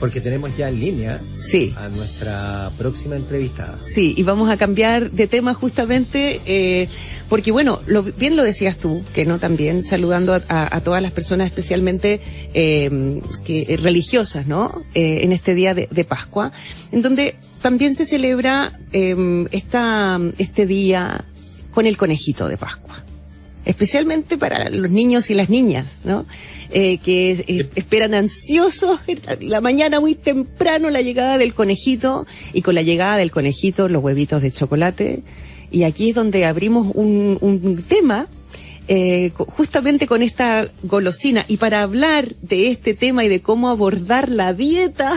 Porque tenemos ya en línea a nuestra próxima entrevistada. Sí, y vamos a cambiar de tema justamente porque, bueno, bien lo decías tú, que no también, saludando a todas las personas, especialmente religiosas, ¿no? En este día de Pascua, en donde también se celebra este día con el conejito de Pascua. Especialmente para los niños y las niñas, ¿no? Que esperan ansiosos la mañana muy temprano la llegada del conejito, y con la llegada del conejito los huevitos de chocolate. Y aquí es donde abrimos un tema justamente con esta golosina. Y para hablar de este tema y de cómo abordar la dieta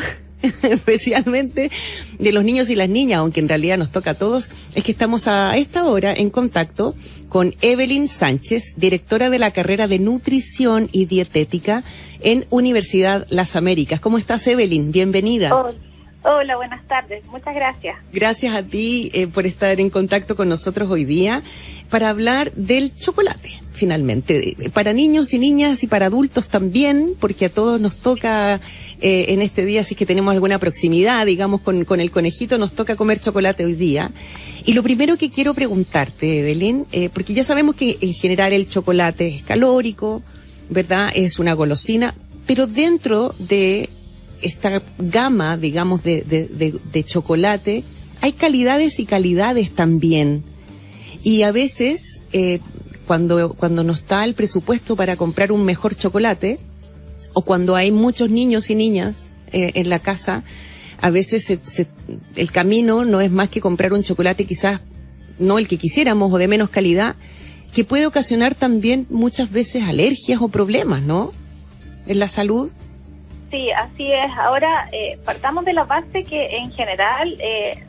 especialmente de los niños y las niñas, aunque en realidad nos toca a todos, es que estamos a esta hora en contacto con Evelyn Sánchez, directora de la carrera de Nutrición y Dietética en Universidad Las Américas. ¿Cómo estás, Evelyn? Bienvenida. Hola, buenas tardes. Muchas gracias. Gracias a ti por estar en contacto con nosotros hoy día para hablar del chocolate, finalmente, para niños y niñas y para adultos también, porque a todos nos toca en este día, si es que tenemos alguna proximidad, digamos, con el conejito, nos toca comer chocolate hoy día. Y lo primero que quiero preguntarte, Evelyn, porque ya sabemos que en general el chocolate es calórico, ¿verdad? Es una golosina, pero dentro de esta gama, digamos, de chocolate, hay calidades y calidades también. Y a veces, cuando no está el presupuesto para comprar un mejor chocolate, o cuando hay muchos niños y niñas en la casa, a veces el camino no es más que comprar un chocolate quizás no el que quisiéramos o de menos calidad, que puede ocasionar también muchas veces alergias o problemas, ¿no? En la salud. Sí, así es. Ahora, partamos de la base que en general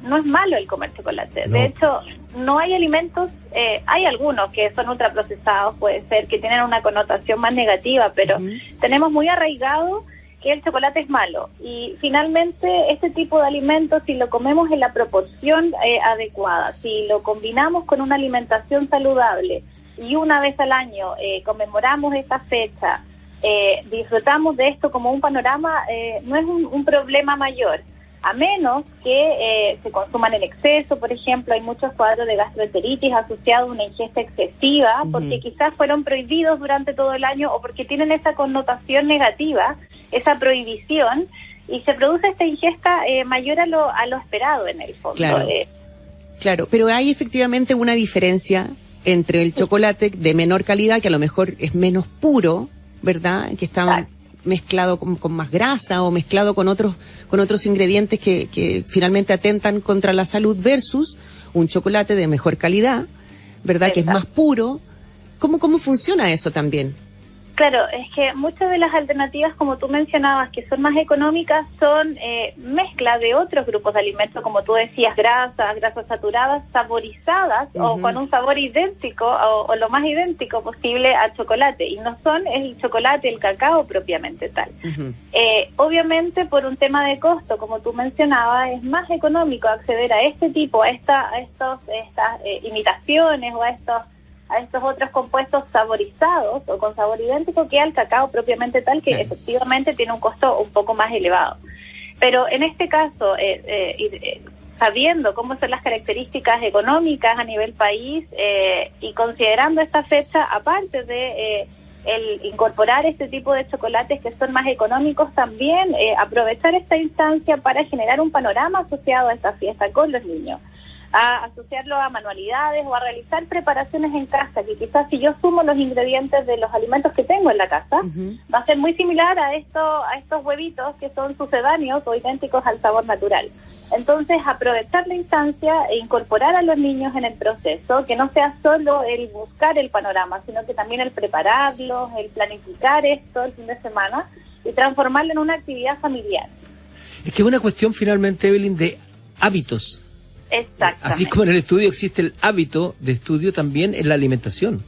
no es malo el comer chocolate. No. De hecho, no hay alimentos, hay algunos que son ultraprocesados, puede ser, que tienen una connotación más negativa, pero tenemos muy arraigado que el chocolate es malo. Y finalmente, este tipo de alimentos, si lo comemos en la proporción adecuada, si lo combinamos con una alimentación saludable y una vez al año conmemoramos esta fecha, disfrutamos de esto como un panorama, no es un problema mayor, a menos que se consuman en exceso. Por ejemplo, hay muchos cuadros de gastroenteritis asociados a una ingesta excesiva, porque quizás fueron prohibidos durante todo el año o porque tienen esa connotación negativa, esa prohibición, y se produce esta ingesta mayor a lo esperado en el fondo. Claro, pero hay efectivamente una diferencia entre el chocolate de menor calidad, que a lo mejor es menos puro, ¿verdad? Que está mezclado con más grasa o mezclado con otros ingredientes que finalmente atentan contra la salud, versus un chocolate de mejor calidad, ¿verdad? Exacto. Que es más puro. ¿Cómo funciona eso también? Claro, es que muchas de las alternativas, como tú mencionabas, que son más económicas, son mezcla de otros grupos de alimentos, como tú decías, grasas saturadas, saborizadas o con un sabor idéntico o lo más idéntico posible al chocolate. Y no son el chocolate, el cacao propiamente tal. Obviamente, por un tema de costo, como tú mencionabas, es más económico acceder a este tipo, a estas imitaciones o a estos otros compuestos saborizados o con sabor idéntico que al cacao propiamente tal, que efectivamente tiene un costo un poco más elevado. Pero en este caso, sabiendo cómo son las características económicas a nivel país y considerando esta fecha, aparte de el incorporar este tipo de chocolates que son más económicos, también aprovechar esta instancia para generar un panorama asociado a esta fiesta con los niños, a asociarlo a manualidades o a realizar preparaciones en casa, que quizás si yo sumo los ingredientes de los alimentos que tengo en la casa, va a ser muy similar a estos huevitos que son sucedáneos o idénticos al sabor natural. Entonces, aprovechar la instancia e incorporar a los niños en el proceso, que no sea solo el buscar el panorama, sino que también el prepararlos, el planificar esto el fin de semana y transformarlo en una actividad familiar. Es que es una cuestión finalmente, Evelyn, de hábitos. Exactamente. Así como en el estudio existe el hábito de estudio, también en la alimentación.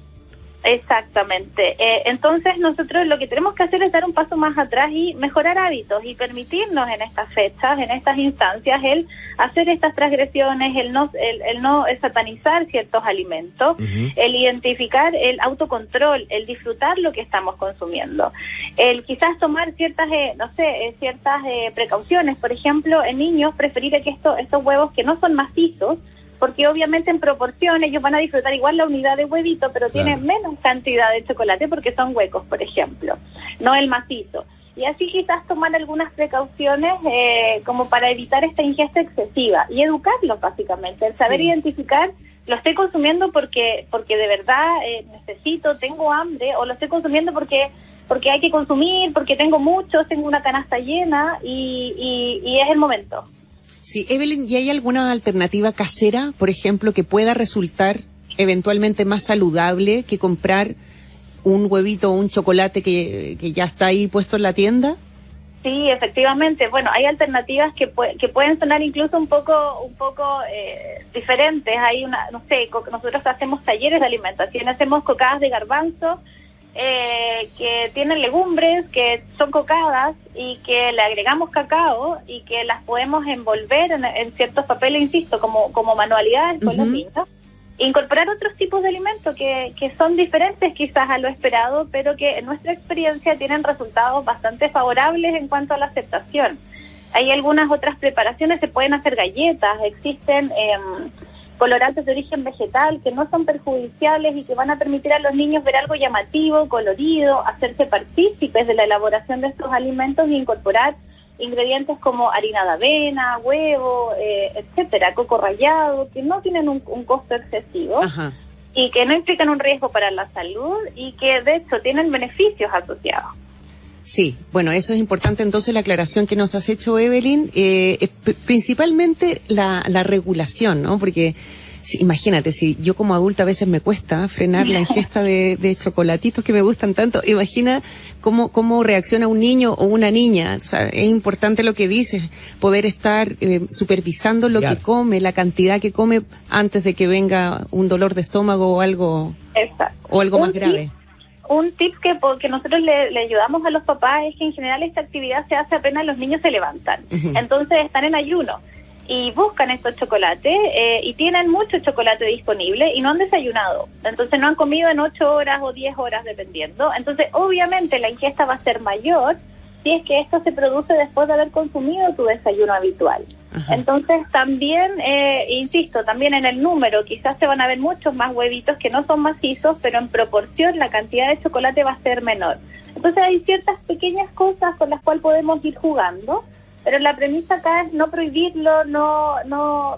Exactamente. Entonces nosotros lo que tenemos que hacer es dar un paso más atrás y mejorar hábitos y permitirnos en estas fechas, en estas instancias, el hacer estas transgresiones, el no satanizar ciertos alimentos, el identificar el autocontrol, el disfrutar lo que estamos consumiendo, el quizás tomar ciertas precauciones. Por ejemplo, en niños preferir que estos huevos que no son macizos, porque obviamente en proporción ellos van a disfrutar igual la unidad de huevito, pero tienen menos cantidad de chocolate porque son huecos, por ejemplo, no el macizo. Y así quizás tomar algunas precauciones como para evitar esta ingesta excesiva y educarlos básicamente, el saber identificar, lo estoy consumiendo porque de verdad necesito, tengo hambre, o lo estoy consumiendo porque hay que consumir, porque tengo mucho, tengo una canasta llena y es el momento. Sí, Evelyn, ¿y hay alguna alternativa casera, por ejemplo, que pueda resultar eventualmente más saludable que comprar un huevito o un chocolate que ya está ahí puesto en la tienda? Sí, efectivamente. Bueno, hay alternativas que pueden sonar incluso un poco diferentes. Hay nosotros hacemos talleres de alimentación, hacemos cocadas de garbanzo, que tienen legumbres, que son cocadas y que le agregamos cacao y que las podemos envolver en ciertos papeles, insisto, como manualidades con los niños. Incorporar otros tipos de alimentos que son diferentes quizás a lo esperado, pero que en nuestra experiencia tienen resultados bastante favorables en cuanto a la aceptación. Hay algunas otras preparaciones, se pueden hacer galletas, existen colorantes de origen vegetal que no son perjudiciales y que van a permitir a los niños ver algo llamativo, colorido, hacerse partícipes de la elaboración de estos alimentos e incorporar ingredientes como harina de avena, huevo, etcétera, coco rallado, que no tienen un costo excesivo. Ajá. Y que no implican un riesgo para la salud y que de hecho tienen beneficios asociados. Sí, bueno, eso es importante entonces la aclaración que nos has hecho, Evelyn, principalmente la regulación, ¿no? Porque imagínate, si yo como adulta a veces me cuesta frenar la ingesta de chocolatitos que me gustan tanto, imagina cómo reacciona un niño o una niña. O sea, es importante lo que dices, poder estar supervisando lo que come, la cantidad que come antes de que venga un dolor de estómago o algo. Exacto. O algo más grave. Un tip que nosotros le ayudamos a los papás es que en general esta actividad se hace apenas los niños se levantan. Entonces están en ayuno y buscan estos chocolates y tienen mucho chocolate disponible y no han desayunado. Entonces no han comido en 8 horas o 10 horas dependiendo. Entonces obviamente la ingesta va a ser mayor si es que esto se produce después de haber consumido tu desayuno habitual. Ajá. Entonces también, insisto, también en el número, quizás se van a ver muchos más huevitos que no son macizos, pero en proporción la cantidad de chocolate va a ser menor. Entonces hay ciertas pequeñas cosas con las cuales podemos ir jugando, pero la premisa acá es no prohibirlo, no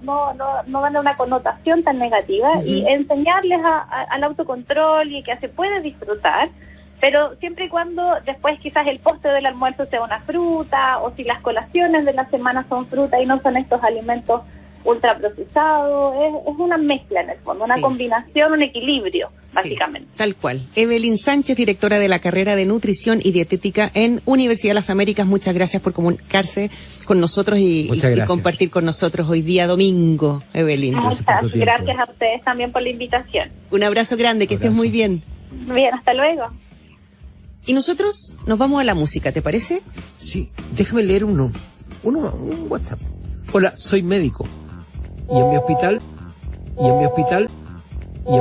darle una connotación tan negativa y enseñarles al autocontrol y que se puede disfrutar, pero siempre y cuando después quizás el postre del almuerzo sea una fruta, o si las colaciones de la semana son fruta y no son estos alimentos ultraprocesados, es una mezcla en el fondo, una combinación, un equilibrio, básicamente. Sí, tal cual. Evelyn Sánchez, directora de la carrera de Nutrición y Dietética en Universidad de las Américas, muchas gracias por comunicarse con nosotros y compartir con nosotros hoy día domingo, Evelyn. Muchas gracias a ustedes también por la invitación. Un abrazo grande, que estés muy bien. Bien, hasta luego. Y nosotros nos vamos a la música, ¿te parece? Sí, déjame leer un WhatsApp. Hola, soy médico. Y en mi hospital